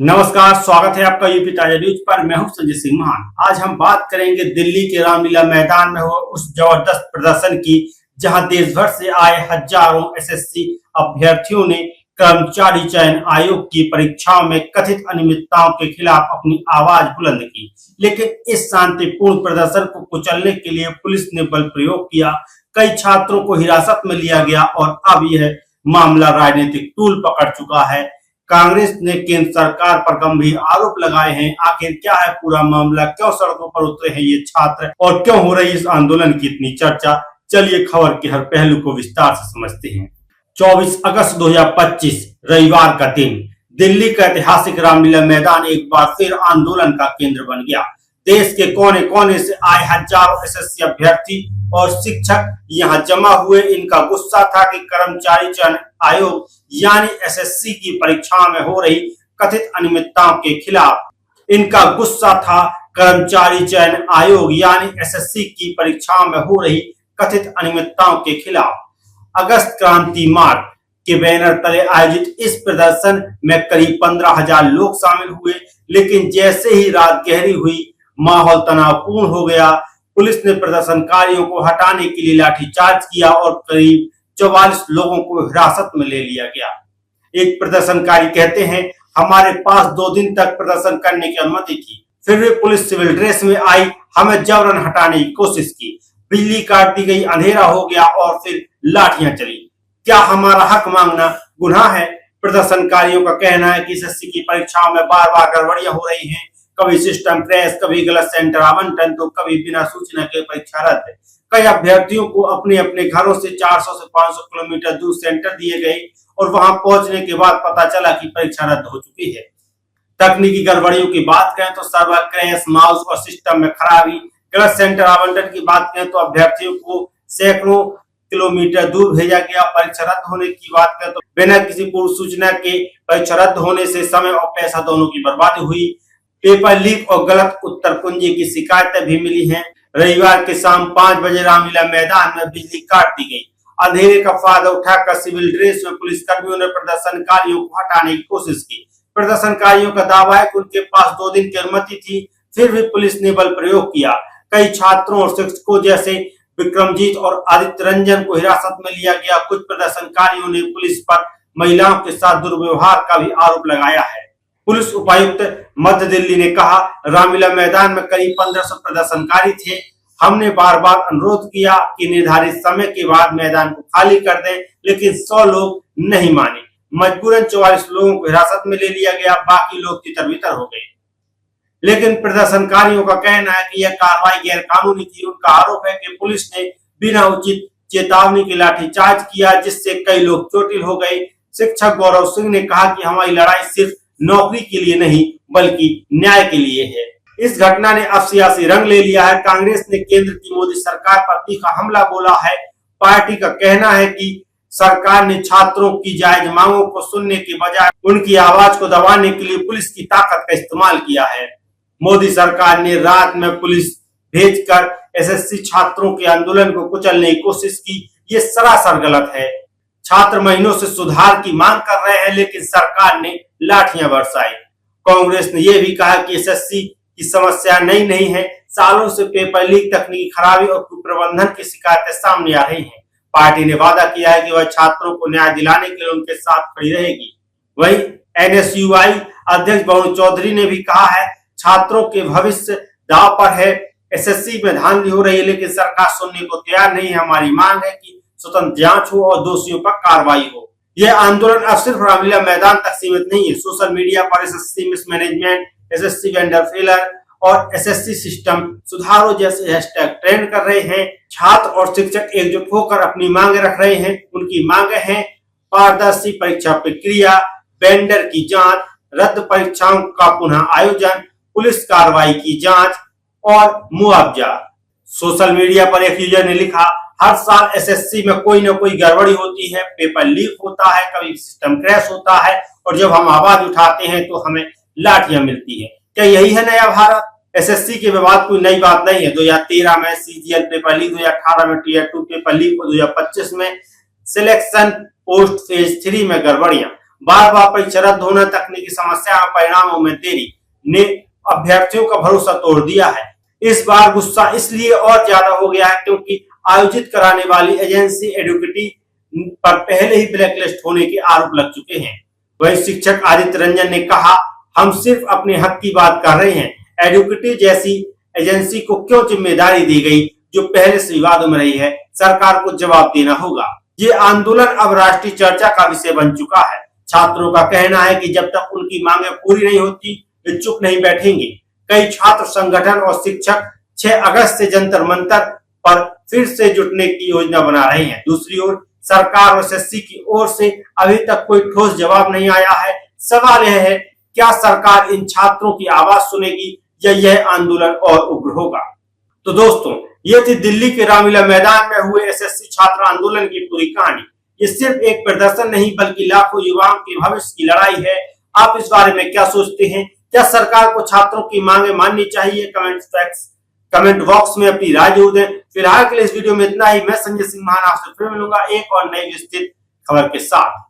नमस्कार, स्वागत है आपका यूपी ताजा न्यूज पर। मैं हूं संजय सिंह मान। आज हम बात करेंगे दिल्ली के रामलीला मैदान में हुए उस जबरदस्त प्रदर्शन की, जहां देश भर से आए हजारों एसएससी अभ्यर्थियों ने कर्मचारी चयन आयोग की परीक्षाओं में कथित अनियमितताओं के खिलाफ अपनी आवाज बुलंद की। लेकिन इस शांतिपूर्ण प्रदर्शन को कुचलने के लिए पुलिस ने बल प्रयोग किया, कई छात्रों को हिरासत में लिया गया और अब यह मामला राजनीतिक टूल पकड़ चुका है। कांग्रेस ने केंद्र सरकार पर गंभीर आरोप लगाए हैं। आखिर क्या है पूरा मामला, क्यों सड़कों पर उतरे हैं ये छात्र और क्यों हो रही इस आंदोलन की इतनी चर्चा? चलिए खबर के हर पहलू को विस्तार से समझते हैं। 24 अगस्त 2025 रविवार का दिन दिल्ली का ऐतिहासिक रामलीला मैदान एक बार फिर आंदोलन का केंद्र बन गया। देश के कोने कोने से आए हजारों एसएससी अभ्यर्थी और शिक्षक यहां जमा हुए। इनका गुस्सा था कि कर्मचारी चयन आयोग यानी एसएससी की परीक्षाओं में हो रही कथित अनियमितताओं के खिलाफ। इनका गुस्सा था कर्मचारी चयन आयोग यानी एसएससी की परीक्षाओं में हो रही कथित अनियमितताओं के खिलाफ। अगस्त क्रांति मार्च के बैनर तले आयोजित इस प्रदर्शन में करीब 15,000 लोग शामिल हुए। लेकिन जैसे ही रात गहरी हुई, माहौल तनावपूर्ण हो गया। पुलिस ने प्रदर्शनकारियों को हटाने के लिए लाठीचार्ज किया और करीब 44 लोगों को हिरासत में ले लिया गया। एक प्रदर्शनकारी कहते हैं, हमारे पास 2 दिन तक प्रदर्शन करने की अनुमति थी, फिर भी पुलिस सिविल ड्रेस में आई, हमें जबरन हटाने की कोशिश की, बिजली काट दी गई, अंधेरा हो गया और फिर लाठियां चली। क्या हमारा हक मांगना गुनाह है? प्रदर्शनकारियों का कहना है कि एसएससी की परीक्षाओं में बार बार गड़बड़ियां हो रही हैं, कभी सिस्टम क्रैश, कभी गलत सेंटर आवंटन, तो कभी बिना सूचना के परीक्षा रद्द। कई अभ्यर्थियों को अपने अपने घरों से 400 से 500 किलोमीटर दूर सेंटर दिए गए और वहां पहुंचने के बाद पता चला कि परीक्षा रद्द हो चुकी है। तकनीकी गड़बड़ियों की बात करें तो सर्वर क्रैश, माउस और सिस्टम में खराबी। गलत सेंटर आवंटन की बात करें तो अभ्यर्थियों को सैकड़ों किलोमीटर दूर भेजा गया। परीक्षा रद्द होने की बात करें तो बिना किसी पूर्व सूचना के परीक्षा रद्द होने से समय और पैसा दोनों की बर्बादी हुई। पेपर लीक और गलत उत्तर कुंजी की शिकायतें भी मिली हैं। रविवार के शाम 5 बजे रामलीला मैदान में बिजली काट दी गई। अंधेरे का फायदा उठाकर सिविल ड्रेस में पुलिसकर्मियों ने प्रदर्शनकारियों को हटाने की कोशिश की। प्रदर्शनकारियों का दावा है कि उनके पास 2 दिन की अनुमति थी, फिर भी पुलिस ने बल प्रयोग किया। कई छात्रों और शिक्षकों जैसे विक्रमजीत और आदित्य रंजन को हिरासत में लिया गया। कुछ प्रदर्शनकारियों ने पुलिस पर महिलाओं के साथ दुर्व्यवहार का भी आरोप लगाया है। पुलिस उपायुक्त मध्य दिल्ली ने कहा, रामलीला मैदान में करीब 1500 प्रदर्शनकारी थे। हमने बार बार अनुरोध किया कि निर्धारित समय के बाद मैदान को खाली कर दें, लेकिन 100 लोग नहीं माने। मजबूरन 44 लोगों को हिरासत में ले लिया गया, बाकी लोग तितर-बितर हो गए। लेकिन प्रदर्शनकारियों का कहना है कि यह कार्रवाई गैर कानूनी थी। उनका आरोप है कि पुलिस ने बिना उचित चेतावनी के लाठीचार्ज किया, जिससे कई लोग चोटिल हो गए। शिक्षक गौरव सिंह ने कहा कि हमारी लड़ाई सिर्फ नौकरी के लिए नहीं बल्कि न्याय के लिए है। इस घटना ने अब सियासी रंग ले लिया है। कांग्रेस ने केंद्र की मोदी सरकार पर तीखा हमला बोला है। पार्टी का कहना है कि सरकार ने छात्रों की जायज मांगों को सुनने के बजाय उनकी आवाज को दबाने के लिए पुलिस की ताकत का इस्तेमाल किया है। मोदी सरकार ने रात में पुलिस भेजकर एसएससी छात्रों के आंदोलन को कुचलने की कोशिश की। ये सरासर गलत है। छात्र महीनों से सुधार की मांग कर रहे हैं, लेकिन सरकार ने लाठियां बरसाई। कांग्रेस ने यह भी कहा कि एसएससी की समस्या नई नहीं है, सालों से पेपर लीक, तकनीकी खराबी और कुप्रबंधन की शिकायतें सामने आ रही हैं। पार्टी ने वादा किया है कि वह छात्रों को न्याय दिलाने के लिए उनके साथ खड़ी रहेगी। वहीं एनएसयूआई अध्यक्ष वरुण चौधरी ने भी कहा है, छात्रों के भविष्य दांव पर है। एसएससी में धांधली हो रही है, लेकिन सरकार सुनने को तैयार नहीं है। हमारी मांग है कि स्वतंत्र जांच हो और दोषियों पर कार्रवाई हो। यह आंदोलन अब सिर्फ रामलीला मैदान तक सीमित नहीं है। सोशल मीडिया पर SSC mismanagement, SSC vendor failure और एसएससी सिस्टम सुधारो जैसे हैशटैग ट्रेंड कर रहे हैं। छात्र और शिक्षक एकजुट होकर अपनी मांगे रख रहे हैं। उनकी मांगे हैं पारदर्शी परीक्षा प्रक्रिया, वेंडर की जांच, रद्द परीक्षाओं का पुनः आयोजन, पुलिस कार्रवाई की जांच और मुआवजा। सोशल मीडिया पर एक यूजर ने लिखा, हर साल एसएससी में कोई ना कोई गड़बड़ी होती है, पेपर लीक होता है, कभी सिस्टम क्रैश होता है और जब हम आवाज उठाते हैं तो हमें लाठियां मिलती है। क्या यही है नया भारत? एसएससी के विवाद कोई नई बात नहीं है। 2013 में सीजीएल पेपर लीक, 2018 में टीयर 2 पेपर लीक और 2025 में सिलेक्शन पोस्ट फेज 3 में गड़बड़ियां। बार बार परीक्षा रद्द होना, तकनीकी समस्या और परिणामों में देरी ने अभ्यर्थियों का भरोसा तोड़ दिया है। इस बार गुस्सा इसलिए और ज्यादा हो गया है क्योंकि आयोजित कराने वाली एजेंसी एडुकेटी पर पहले ही ब्लैकलिस्ट होने के आरोप लग चुके हैं। वही शिक्षक आदित्य रंजन ने कहा, हम सिर्फ अपने हक की बात कर रहे हैं। एडुकेटी जैसी एजेंसी को क्यों जिम्मेदारी दी गई जो पहले से विवादों में रही है? सरकार को जवाब देना होगा। ये आंदोलन अब राष्ट्रीय चर्चा का विषय बन चुका है। छात्रों का कहना है कि जब तक उनकी मांगें पूरी नहीं होती वे चुप नहीं बैठेंगे। कई छात्र संगठन और शिक्षक 6 अगस्त से जंतर मंतर पर फिर से जुटने की योजना बना रहे हैं। दूसरी ओर सरकार और एसएससी की ओर से अभी तक कोई ठोस जवाब नहीं आया है। सवाल यह है, क्या सरकार इन छात्रों की आवाज सुनेगी या यह आंदोलन और उग्र होगा? तो दोस्तों, ये थी दिल्ली के रामलीला मैदान में हुए एसएससी छात्र आंदोलन की पूरी कहानी। ये सिर्फ एक प्रदर्शन नहीं बल्कि लाखों युवाओं के भविष्य की लड़ाई है। आप इस बारे में क्या सोचते हैं? क्या सरकार को छात्रों की मांगे माननी चाहिए? कमेंट बॉक्स में अपनी राय जरूर दें। फिलहाल के लिए इस वीडियो में इतना ही। मैं संजय सिंह महान आपसे फिर मिलूंगा एक और नई विस्तृत खबर के साथ।